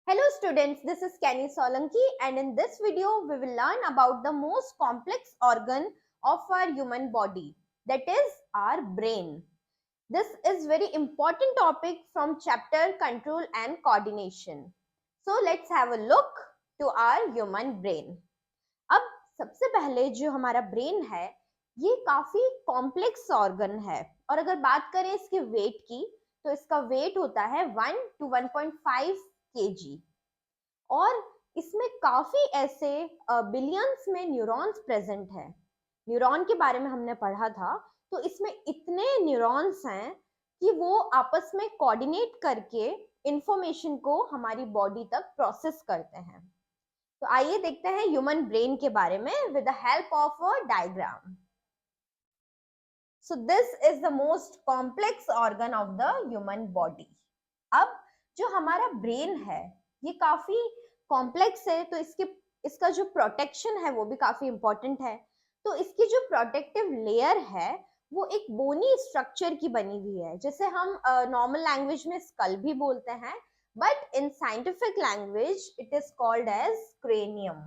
Hello students, this is Kenny Solanki and in this video we will learn about the most complex organ of our human body, that is our brain. This is very important topic from chapter Control and Coordination. So let's have a look to our human brain. अब सबसे पहले जो हमारा brain है ये काफी complex organ है और अगर बात करें इसके वेट की तो इसका वेट होता है 1 to 1.5 kg और इसमें काफी ऐसे बिलियंस में न्यूरॉन्स प्रेजेंट है। न्यूरॉन के बारे में हमने पढ़ा था, तो इसमें इतने न्यूरॉन्स हैं कि वो आपस में कोऑर्डिनेट करके इंफॉर्मेशन को हमारी बॉडी तक प्रोसेस करते हैं। तो आइए देखते हैं ह्यूमन ब्रेन के बारे में with the help of a diagram. So this is the most complex organ of the human body. अब जो हमारा ब्रेन है ये काफी कॉम्प्लेक्स है, तो इसका जो प्रोटेक्शन है वो भी काफी इंपॉर्टेंट है। तो इसकी जो प्रोटेक्टिव लेयर है वो एक बोनी स्ट्रक्चर की बनी हुई है, जैसे हम नॉर्मल लैंग्वेज में स्कल भी बोलते हैं, but in scientific language it is called as cranium.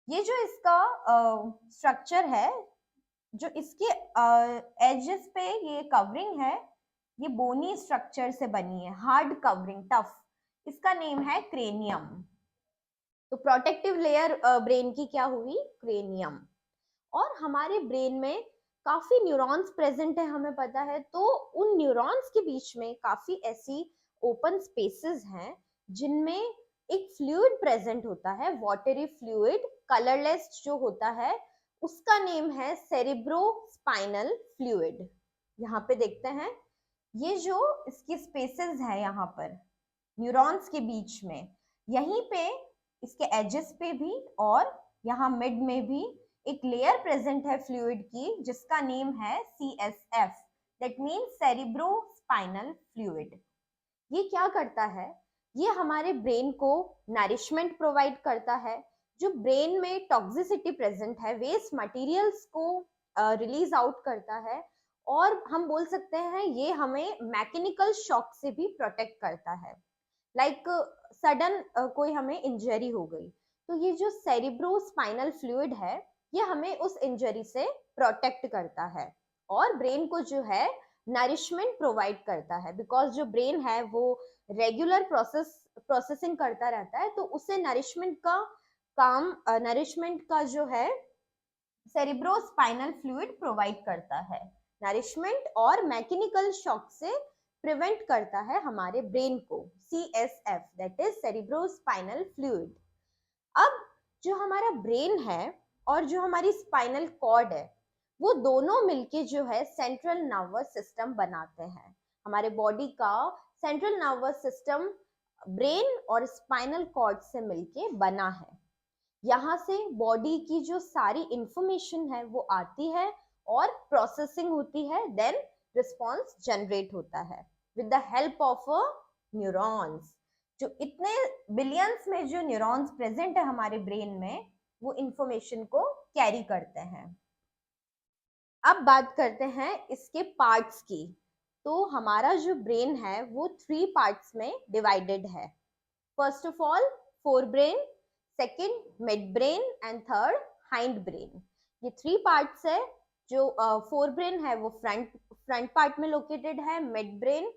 ये जो इसका स्ट्रक्चर है, जो इसके एजेस पे ये कवरिंग है, ये बोनी स्ट्रक्चर से बनी है, हार्ड कवरिंग, टफ। इसका नेम है क्रेनियम। तो प्रोटेक्टिव लेयर ब्रेन की क्या हुई? क्रेनियम। और हमारे ब्रेन में काफी न्यूरॉन्स प्रेजेंट है, हमें पता है। तो उन न्यूरॉन्स के बीच में काफी ऐसी ओपन स्पेसेस हैं जिनमें एक फ्लूइड प्रेजेंट होता है, वाटरी फ्लूइड, कलरलेस जो होता है, उसका नेम है सेरिब्रोस्पाइनल फ्लूइड। यहाँ पे देखते हैं, ये जो इसकी स्पेसेस है यहाँ पर न्यूरॉन्स के बीच में, यहीं पे इसके एजेस पे भी और यहाँ मिड में भी एक लेयर प्रेजेंट है फ्लूइड की, जिसका नेम है CSF, that means cerebrospinal fluid. ये क्या करता है? ये हमारे ब्रेन को नरिशमेंट प्रोवाइड करता है। जो ब्रेन में टॉक्सिसिटी प्रेजेंट है, वेस्ट मटेरियल्स को रिलीज आउट करता है, और हम बोल सकते हैं ये हमें मैकेनिकल शॉक से भी प्रोटेक्ट करता है। लाइक सडन कोई हमें इंजरी हो गई, तो ये जो सेरिब्रोस्पाइनल फ्लूइड है ये हमें उस इंजरी से प्रोटेक्ट करता है और ब्रेन को जो है नरिशमेंट प्रोवाइड करता है। बिकॉज जो ब्रेन है वो रेगुलर प्रोसेसिंग करता रहता है, तो उसे नरिशमेंट का काम, नरिशमेंट का जो है सेरिब्रोस्पाइनल फ्लूइड प्रोवाइड करता है। नरिशमेंट और मैकेनिकल शॉक से प्रिवेंट करता है हमारे ब्रेन को, CSF, that is cerebrospinal fluid. अब जो हमारा ब्रेन है और जो हमारी स्पाइनल कॉर्ड है, वो दोनों मिलके जो है सेंट्रल नर्वस सिस्टम बनाते हैं। हमारे बॉडी का सेंट्रल नर्वस सिस्टम ब्रेन और स्पाइनल कॉर्ड से मिलके बना है। यहाँ से बॉडी की जो सारी इंफॉर्मेशन है वो आती है और प्रोसेसिंग होती है, देन रिस्पॉन्स जनरेट होता है with the help of neurons. जो इतने बिलियंस में जो न्यूरॉन्स प्रेजेंट है हमारे ब्रेन में, वो इंफॉर्मेशन को कैरी करते हैं। अब बात करते हैं इसके पार्ट्स की। तो हमारा जो ब्रेन है वो 3 पार्ट्स में डिवाइडेड है। First of all fore brain, second mid brain and third hind brain. ये 3 पार्ट्स है। जो फोर ब्रेन है वो फ्रंट पार्ट में लोकेटेड है, मिड ब्रेन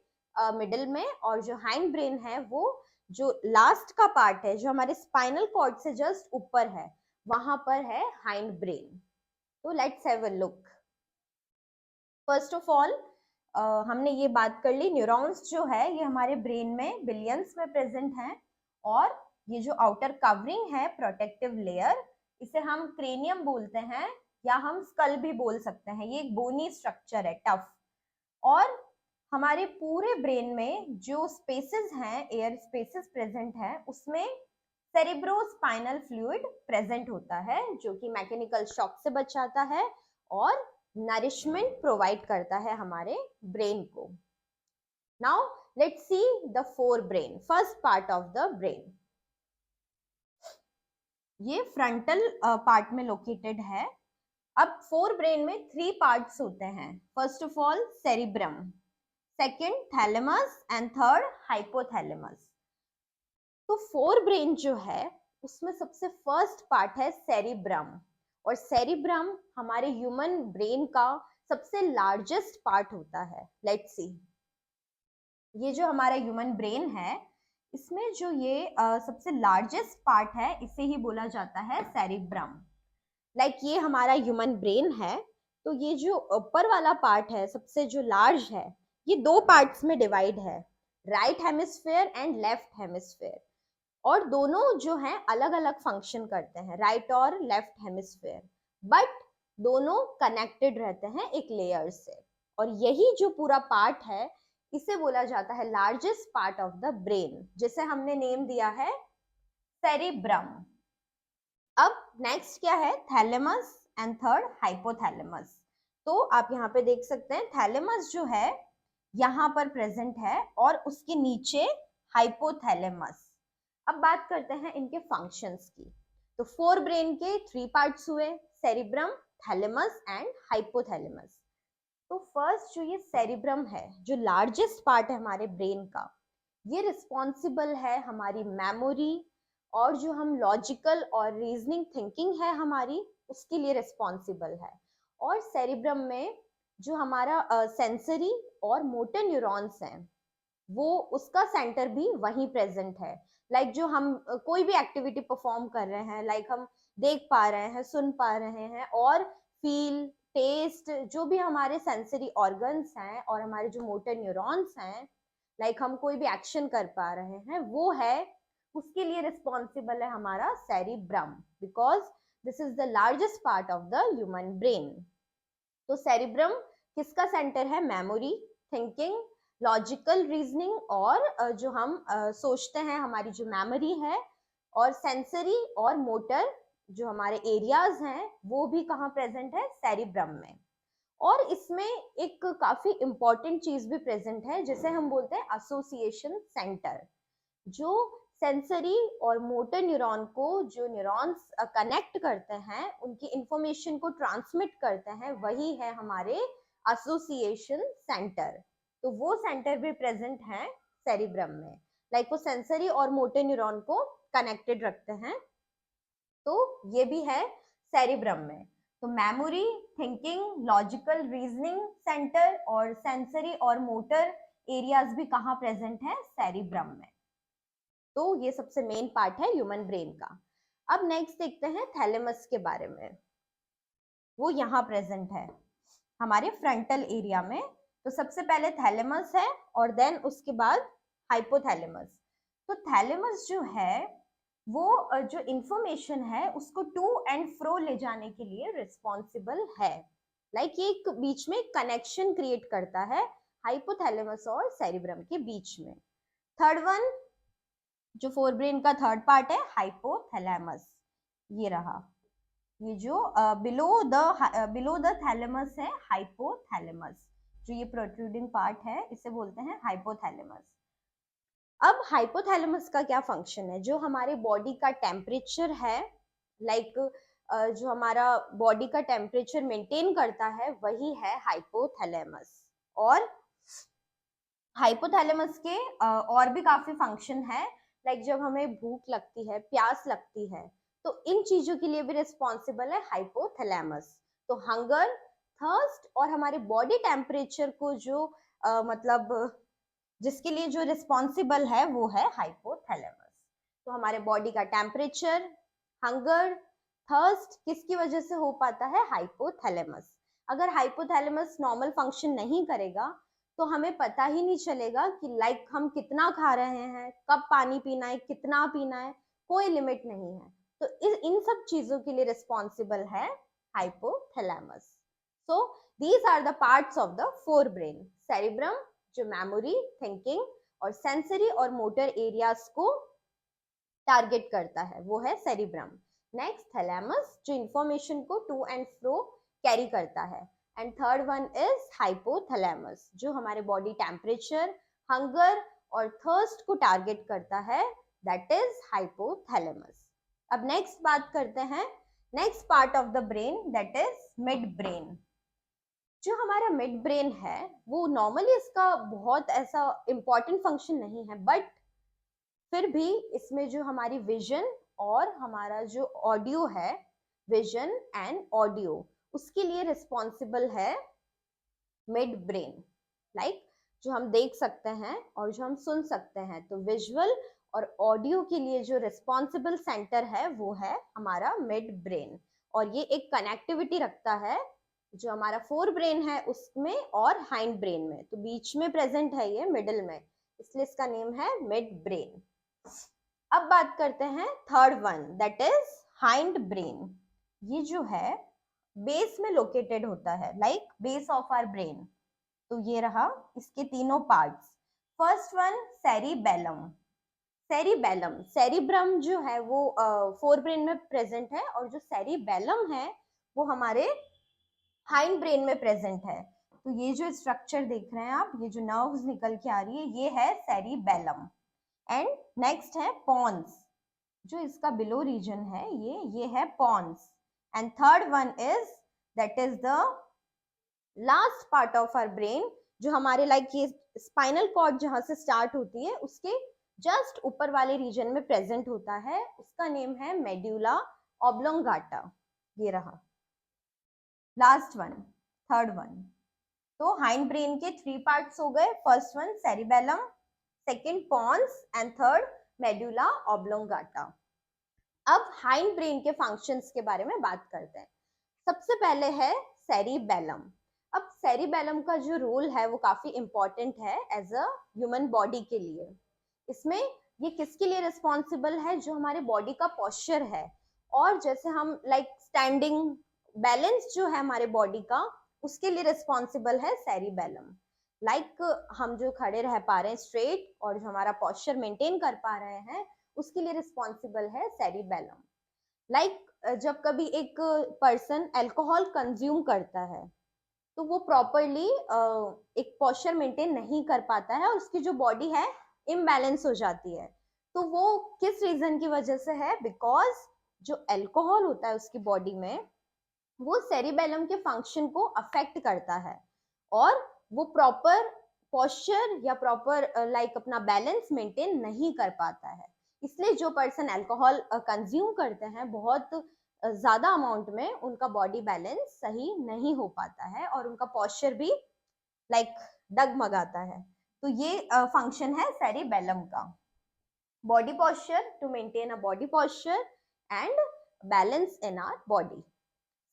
मिडिल में, और जो हाइंड ब्रेन है वो जो लास्ट का पार्ट है, जो हमारे स्पाइनल कॉर्ड से जस्ट ऊपर है, वहां पर है हाइंड ब्रेन। तो let's have a look. First of all हमने ये बात कर ली, न्यूरॉन्स जो है ये हमारे ब्रेन में बिलियंस में प्रेजेंट हैं, और ये जो आउटर कवरिंग है, प्रोटेक्टिव लेयर, इसे हम क्रेनियम बोलते हैं या हम स्कल भी बोल सकते हैं। ये एक बोनी स्ट्रक्चर है, टफ। और हमारे पूरे ब्रेन में जो स्पेसेस हैं, एयर स्पेसेस प्रेजेंट हैं, उसमें सेरिब्रोस्पाइनल फ्लूइड प्रेजेंट होता है, जो कि मैकेनिकल शॉक से बचाता है और नरिशमेंट प्रोवाइड करता है हमारे ब्रेन को। Now let's see the fore brain, first part of the brain. ये फ्रंटल पार्ट में लोकेटेड है। अब फोर ब्रेन में 3 पार्ट्स होते हैं। First of all cerebrum, second thalamus and third hypothalamus. तो फोर ब्रेन जो है उसमें सबसे फर्स्ट पार्ट है सेरिब्रम, और सेरिब्रम हमारे ह्यूमन ब्रेन का सबसे लार्जेस्ट पार्ट होता है। लेट्स सी, ये जो हमारा ह्यूमन ब्रेन है इसमें जो ये सबसे लार्जेस्ट पार्ट है इसे ही बोला जाता है सेरिब्रम। लाइक ये हमारा ह्यूमन ब्रेन है, तो ये जो ऊपर वाला पार्ट है सबसे जो लार्ज है, ये दो पार्ट्स में डिवाइड है, right hemisphere and left hemisphere. और दोनों जो हैं अलग अलग फंक्शन करते हैं, राइट और लेफ्ट हेमिस्फेयर, बट दोनों कनेक्टेड रहते हैं एक लेयर से। और यही जो पूरा पार्ट है इसे बोला जाता है largest part of the brain, जिसे हमने नेम दिया है सेरिब्रम। अब नेक्स्ट क्या है, थैलेमस एंड थर्ड हाइपोथैलेमस। तो आप यहाँ पे देख सकते हैं थैलेमस जो है यहाँ पर प्रेजेंट है और उसके नीचे हाइपोथैलेमस। अब बात करते हैं इनके फंक्शंस की। तो फोर ब्रेन के थ्री पार्ट्स हुए, सेरिब्रम, थैलेमस एंड हाइपोथैलेमस। तो फर्स्ट जो ये सेरिब्रम है, जो लार्जेस्ट पार्ट है हमारे ब्रेन का, ये रिस्पॉन्सिबल है हमारी मेमोरी और जो हम लॉजिकल और रीजनिंग थिंकिंग है हमारी, उसके लिए रिस्पॉन्सिबल है। और सेरिब्रम में जो हमारा सेंसरी और मोटर न्यूरॉन्स हैं, वो उसका सेंटर भी वहीं प्रेजेंट है। लाइक जो हम कोई भी एक्टिविटी परफॉर्म कर रहे हैं, लाइक हम देख पा रहे हैं, सुन पा रहे हैं, और फील, टेस्ट, जो भी हमारे सेंसरी ऑर्गन्स हैं और हमारे जो मोटर न्यूरॉन्स हैं, लाइक हम कोई भी एक्शन कर पा रहे हैं, वो है, उसके लिए रिस्पॉन्सिबल है हमारा cerebrum, because this is the largest part of the human brain. तो सेरिब्रम किसका सेंटर है, मेमोरी, थिंकिंग, लॉजिकल रीजनिंग, और जो हम सोचते हैं हमारी जो मेमोरी है, और सेंसरी और मोटर जो हमारे एरियाज हैं वो भी कहाँ प्रेजेंट है, सेरिब्रम में। और इसमें एक काफी इंपॉर्टेंट चीज भी प्रेजेंट है जिसे हम बोलते हैं एसोसिएशन सेंटर, जो सेंसरी और मोटर न्यूरॉन को, जो न्यूरॉन्स कनेक्ट करते हैं, उनकी इंफॉर्मेशन को ट्रांसमिट करते हैं, वही है हमारे एसोसिएशन सेंटर। तो वो सेंटर भी प्रेजेंट है सेरिब्रम में, लाइक वो सेंसरी और मोटर न्यूरॉन को कनेक्टेड रखते हैं, तो ये भी है सेरिब्रम में। तो memory, thinking, logical reasoning centre और सेंसरी और मोटर एरियाज भी कहाँ प्रेजेंट है, सेरिब्रम में। तो ये सबसे मेन पार्ट है ह्यूमन ब्रेन का। अब नेक्स्ट देखते हैं थैलेमस के बारे में। वो यहाँ प्रेजेंट है हमारे फ्रंटल एरिया में। तो सबसे पहले थैलेमस है और देन उसके बाद हाइपोथैलेमस। तो थैलेमस जो है वो जो इंफॉर्मेशन है उसको टू एंड फ्रो ले जाने के लिए रिस्पॉन्सिबल है। लाइक ये एक बीच में कनेक्शन क्रिएट करता है हाइपोथैलेमस और सेरिब्रम के बीच में। थर्ड वन, जो फोर ब्रेन का थर्ड पार्ट है, हाइपोथैलेमस, ये रहा, ये जो बिलो द थैलेमस है, हाइपोथैलेमस, जो ये प्रोट्रूडिंग पार्ट है इसे बोलते हैं हाइपोथैलेमस। अब हाइपोथैलेमस का क्या फंक्शन है, जो हमारे बॉडी का टेम्परेचर है, लाइक जो हमारा बॉडी का टेम्परेचर मेंटेन करता है, वही है हाइपोथैलेमस। और हाइपोथैलेमस के और भी काफी फंक्शन है, लाइक जब हमें भूख लगती है, प्यास लगती है, तो इन चीजों के लिए भी रिस्पॉन्सिबल है हाइपोथैलेमस। तो हंगर, थर्स्ट और हमारे बॉडी टेम्परेचर को जो मतलब जिसके लिए जो रिस्पॉन्सिबल है वो है हाइपोथैलेमस। तो हमारे बॉडी का टेम्परेचर, हंगर, थर्स्ट किसकी वजह से हो पाता है, हाइपोथैलेमस। अगर हाइपोथैलेमस नॉर्मल फंक्शन नहीं करेगा तो हमें पता ही नहीं चलेगा कि लाइक हम कितना खा रहे हैं, कब पानी पीना है, कितना पीना है, कोई लिमिट नहीं है। तो इन सब चीजों के लिए रिस्पॉन्सिबल है hypothalamus. So these are the parts of the forebrain. Cerebrum जो मेमोरी, थिंकिंग और सेंसरी और मोटर एरियाज को टारगेट करता है, वो है सेरिब्रम। नेक्स्ट थैलेमस, जो इंफॉर्मेशन को टू एंड फ्रो कैरी करता है। And third one is hypothalamus, जो हमारे बॉडी टेम्परेचर, हंगर और थर्स्ट को टारगेट करता है, दैट इज हाइपोथैलेमस। अब नेक्स्ट बात करते हैं next part of the brain, that is mid brain. जो हमारा मिड ब्रेन है वो नॉर्मली इसका बहुत ऐसा इंपॉर्टेंट फंक्शन नहीं है, बट फिर भी इसमें जो हमारी विजन और हमारा जो ऑडियो है, विजन एंड ऑडियो, उसके लिए रिस्पॉन्सिबल है मिड ब्रेन। लाइक जो हम देख सकते हैं और जो हम सुन सकते हैं, तो विजुअल और ऑडियो के लिए जो रिस्पॉन्सिबल सेंटर है वो है हमारा मिड ब्रेन। और ये एक कनेक्टिविटी रखता है जो हमारा फोर ब्रेन है उसमें और हाइंड ब्रेन में, तो बीच में प्रेजेंट है ये, मिडिल में, इसलिए इसका नेम है मिड ब्रेन। अब बात करते हैं third one, that is hind brain. ये जो है बेस में लोकेटेड होता है, like base of our brain. तो ये रहा इसके तीनों parts. First one cerebellum. Cerebellum, cerebrum जो है वो फोर ब्रेन में प्रेजेंट है, और जो सेरिबेलम है वो हमारे हाइंड ब्रेन में प्रेजेंट है। तो ये जो स्ट्रक्चर देख रहे हैं आप, ये जो नर्व्स निकल के आ रही है, ये है सेरिबेलम। एंड नेक्स्ट है पॉन्स, जो इसका बिलो रीजन है, ये है pons. And third one is, that is the last part of our brain, जो हमारे लाइक ये स्पाइनल कॉर्ड जहां से स्टार्ट होती है उसके जस्ट ऊपर वाले रीजन में प्रेजेंट होता है, उसका नेम है मेड्यूला ऑब्लोंगाटा। ये रहा लास्ट वन, थर्ड वन। तो हाइंड ब्रेन के थ्री पार्ट्स हो गए, first one cerebellum, second pons and third medulla oblongata. अब हाइंड ब्रेन के फंक्शंस के बारे में बात करते हैं। सबसे पहले है सेरिबेलम। अब सेरिबेलम का जो रोल है वो काफी इंपॉर्टेंट है एज अ ह्यूमन बॉडी के लिए। इसमें ये किसके लिए रिस्पॉन्सिबल है, जो हमारे बॉडी का पोस्चर है, और जैसे हम लाइक स्टैंडिंग बैलेंस जो है हमारे बॉडी का, उसके लिए रिस्पॉन्सिबल है सेरिबेलम। लाइक हम जो खड़े रह पा रहे हैं स्ट्रेट, और जो हमारा पोस्चर मेंटेन कर पा रहे हैं, उसके लिए रिस्पॉन्सिबल है सेरिबेलम। लाइक जब कभी एक पर्सन अल्कोहल कंज्यूम करता है तो वो प्रॉपरली एक पोस्चर मेंटेन नहीं कर पाता है, और उसकी जो बॉडी है इम्बैलेंस हो जाती है। तो वो किस रीजन की वजह से है, बिकॉज जो अल्कोहल होता है उसकी बॉडी में, वो सेरिबेलम के फंक्शन को अफेक्ट करता है, और वो प्रॉपर पोस्चर या प्रॉपर लाइक अपना बैलेंस मेंटेन नहीं कर पाता है। इसलिए जो पर्सन अल्कोहल कंज्यूम करते हैं बहुत ज्यादा अमाउंट में, उनका बॉडी बैलेंस सही नहीं हो पाता है, और उनका पोस्चर भी लाइक डगमगाता है। तो ये फंक्शन है सेरिबेलम का, body posture, to maintain a body posture and balance in our body.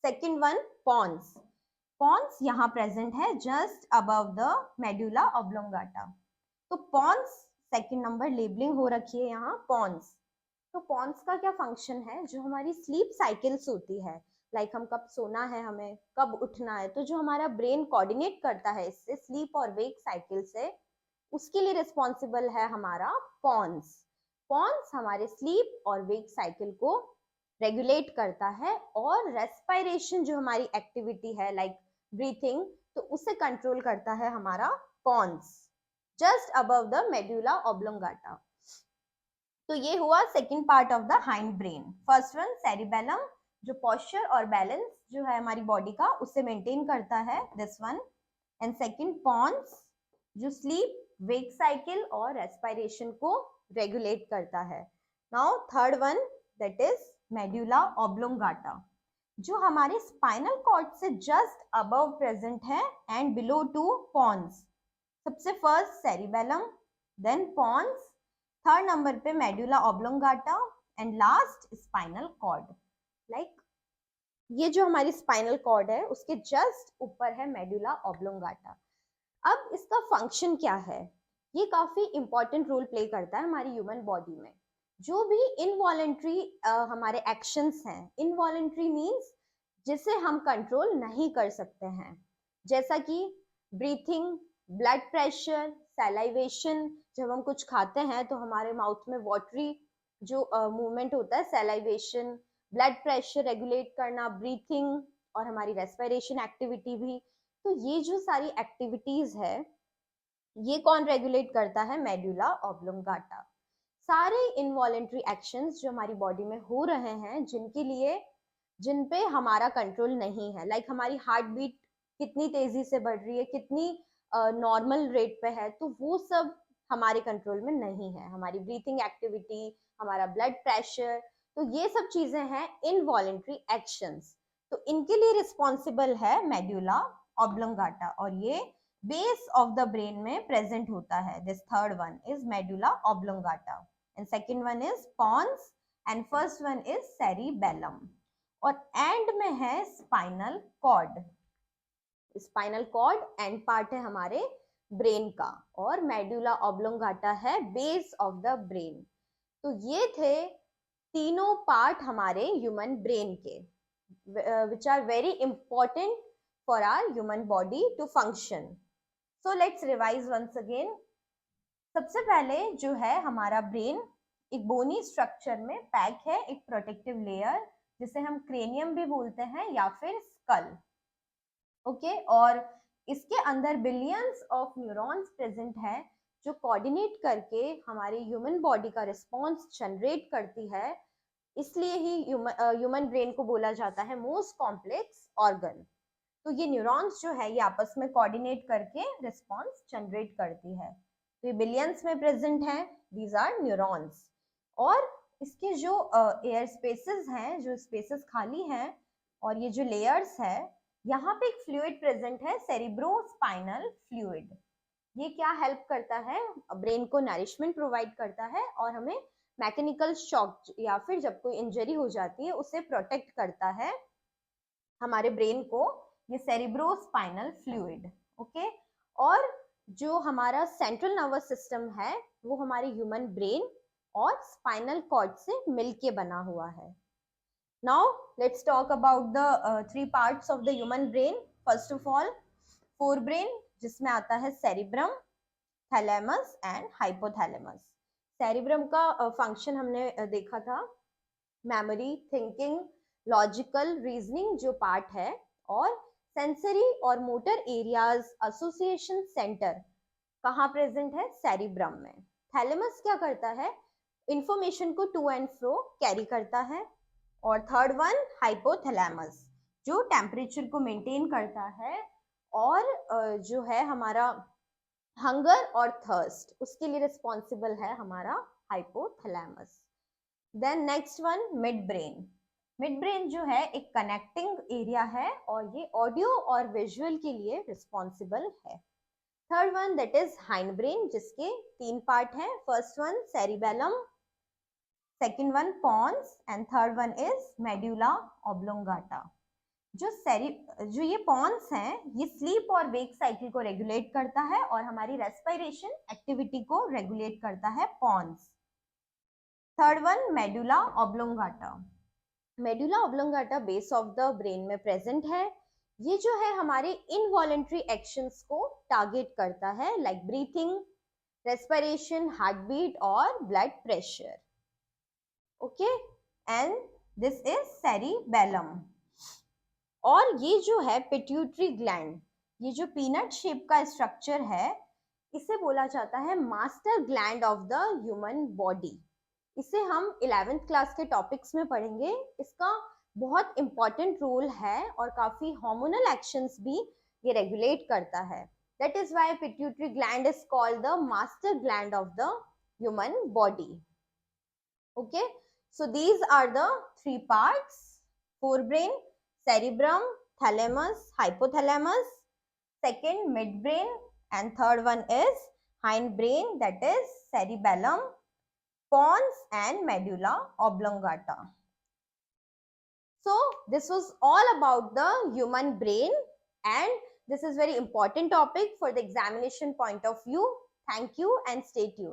Second one pons. Pons यहाँ प्रेजेंट है just above the medulla oblongata. तो पॉन्स सेकेंड नंबर लेबलिंग हो रखी है यहाँ, पॉन्स। तो पॉन्स का क्या फंक्शन है, जो हमारी स्लीप साइकिल्स होती है, लाइक हम कब सोना है, हमें कब उठना है, तो जो हमारा ब्रेन कोऑर्डिनेट करता है इससे, स्लीप और वेक साइकिल से, उसके लिए रिस्पॉन्सिबल है हमारा पॉन्स। पॉन्स हमारे स्लीप और वेक साइकिल को रेगुलेट करता है, और रेस्पिरेशन जो हमारी एक्टिविटी है लाइक ब्रीथिंग, तो उसे कंट्रोल करता है हमारा pons, just above the medulla oblongata. तो ये हुआ second part of the hind brain. First one cerebellum, जो पोस्चर और बैलेंस जो है हमारी बॉडी का उसे मेंटेन करता है, this one. And second pons, जो स्लीप वेक साइकिल और रेस्पिरेशन को रेगुलेट करता है। Now third one, that is medulla oblongata, जो हमारे स्पाइनल कॉर्ड से जस्ट अबव प्रेजेंट है एंड बिलो टू पॉन्स। सबसे first cerebellum, then pons, third number पे medulla oblongata, and last spinal cord. Like ये जो हमारी स्पाइनल कॉर्ड है उसके जस्ट ऊपर है मेड्यूला ऑब्लोंगाटा। अब इसका फंक्शन क्या है, ये काफी इंपॉर्टेंट रोल प्ले करता है हमारी ह्यूमन बॉडी में। जो भी इनवॉलेंट्री हमारे एक्शंस हैं, इनवॉलेंट्री मीन्स जिसे हम कंट्रोल नहीं कर सकते हैं, जैसा कि ब्रीथिंग, ब्लड प्रेशर, सैलाइवेशन, जब हम कुछ खाते हैं तो हमारे माउथ में वाटरी जो मूवमेंट होता है, सैलाइवेशन, ब्लड प्रेशर रेगुलेट करना, ब्रीथिंग, और हमारी रेस्पिरेशन एक्टिविटी भी। तो ये जो सारी एक्टिविटीज है, ये कौन रेगुलेट करता है, मेड्यूला ऑब्लोंगाटा। सारे इनवॉलेंट्री एक्शंस जो हमारी बॉडी में हो रहे हैं, जिन पे हमारा कंट्रोल नहीं है, लाइक हमारी हार्ट बीट कितनी तेजी से बढ़ रही है, कितनी नॉर्मल रेट पे है, तो वो सब हमारे कंट्रोल में नहीं है, हमारी ब्रीथिंग एक्टिविटी, हमारा ब्लड प्रेशर, तो ये सब चीजें हैं इनवॉलेंट्री एक्शंस। तो इनके लिए रिस्पॉन्सिबल है मेडुला ऑब्लोंगाटा, और ये बेस ऑफ द ब्रेन में प्रेजेंट होता है। This third one is medulla oblongata and second one is pons and first one is cerebellum, और एंड में है spinal cord. Spinal cord end part है हमारे ब्रेन का, और मेडुला ऑब्लोंगाटा है बेस ऑफ द ब्रेन। तो ये थे तीनों पार्ट हमारे ह्यूमन ब्रेन के, which are very important for our human body to function. So let's revise once again. सबसे पहले जो है हमारा ब्रेन एक बोनी स्ट्रक्चर में पैक है, एक प्रोटेक्टिव लेयर जिसे हम क्रेनियम भी बोलते हैं या फिर स्कल। ओके, और इसके अंदर बिलियंस ऑफ न्यूरॉन्स प्रेजेंट है जो कोऑर्डिनेट करके हमारी ह्यूमन बॉडी का रिस्पॉन्स जनरेट करती है। इसलिए ही ह्यूमन ब्रेन को बोला जाता है मोस्ट कॉम्प्लेक्स ऑर्गन। तो ये न्यूरॉन्स जो है ये आपस में कोऑर्डिनेट करके रिस्पॉन्स जनरेट करती है। तो ये बिलियंस में प्रेजेंट है, दीज आर न्यूरॉन्स। और इसके जो एयर स्पेसेस हैं, जो स्पेसेस खाली हैं, और ये जो लेयर्स है, यहाँ पे एक फ्लूइड प्रेजेंट है, सेरिब्रोस्पाइनल फ्लूइड। ये क्या हेल्प करता है, ब्रेन को नरिशमेंट प्रोवाइड करता है और हमें मैकेनिकल शॉक या फिर जब कोई इंजरी हो जाती है उसे प्रोटेक्ट करता है हमारे ब्रेन को, ये सेरिब्रोस्पाइनल फ्लूइड। ओके, और जो हमारा सेंट्रल नर्वस सिस्टम है वो हमारे ह्यूमन ब्रेन और स्पाइनल कॉर्ड से मिलके बना हुआ है। Now let's talk about the three parts of the human brain. First of all, forebrain, जिसमें आता है cerebrum, thalamus and hypothalamus. Cerebrum का फंक्शन हमने देखा था, मेमोरी, थिंकिंग, लॉजिकल रीजनिंग जो पार्ट है, और सेंसरी और मोटर एरियाज एसोसिएशन सेंटर कहाँ प्रेजेंट है, सेरिब्रम में। थैलेमस क्या करता है, इंफॉर्मेशन को टू एंड फ्रो कैरी करता है। और थर्ड वन हाइपोथैलेमस, जो टेम्परेचर को मेंटेन करता है और जो है हमारा हंगर और थर्स्ट, उसके लिए रिस्पॉन्सिबल है हमारा hypothalamus. Then next one midbrain. Midbrain जो है एक कनेक्टिंग एरिया है और ये ऑडियो और विजुअल के लिए रिस्पॉन्सिबल है। Third one that is hind brain, जिसके तीन पार्ट है। First one cerebellum, second one pons and third one is medulla oblongata. जो ये पॉन्स हैं ये स्लीप और वेक साइकिल को रेगुलेट करता है और हमारी रेस्पिरेशन एक्टिविटी को रेगुलेट करता है pons. Third one medulla oblongata. Medulla oblongata base of the brain में प्रेजेंट है। ये जो है हमारे इनवॉलेंट्री एक्शंस को टारगेट करता है, like breathing, respiration, heart beat और blood pressure. Okay, and this is cerebellum. और ये जो है पिट्यूटरी ग्लैंड, ये जो पीनट शेप का स्ट्रक्चर है, इसे बोला जाता है master gland of the human body. इसे हम 11th क्लास के टॉपिक्स में पढ़ेंगे। इसका बहुत इंपॉर्टेंट रोल है और काफी हार्मोनल एक्शंस भी ये रेगुलेट करता है। That is why pituitary gland is called the master gland of the human body. Okay, so these are the three parts: forebrain, cerebrum, thalamus, hypothalamus, second midbrain, and third one is hindbrain, that is cerebellum, pons and medulla oblongata. So this was all about the human brain, and this is very important topic for the examination point of view. Thank you and stay tuned.